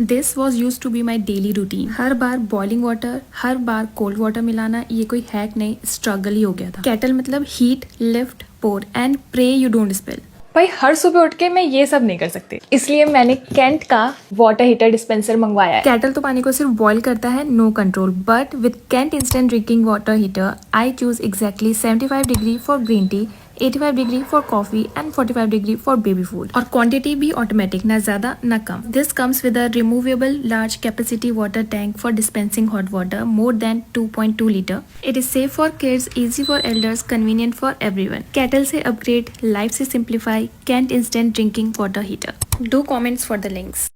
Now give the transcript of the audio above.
This was use to be my daily routine. हर बार boiling water, हर बार कोल्ड वाटर मिलाना, ये कोई हैक नहीं, स्ट्रगल ही हो गया था। केटल मतलब heat, lift, pour and pray you don't spill. भाई हर सुबह उठ के मैं ये सब नहीं कर सकती, इसलिए मैंने कैंट का वाटर हीटर डिस्पेंसर मंगवाया है। केटल तो पानी को सिर्फ बॉईल करता है, no control, but with Kent instant drinking water heater I choose exactly 75 degree for green tea, 85 degree for coffee and 45 degree for baby food. और क्वांटिटी भी ऑटोमेटिक, ना ज्यादा ना कम। This comes with a removable large capacity water tank for dispensing hot water more than 2.2 litre. It is safe for kids, easy for elders, convenient for everyone. Kettle से upgrade, life से simplify, Kent instant drinking water heater. Do comments for the links.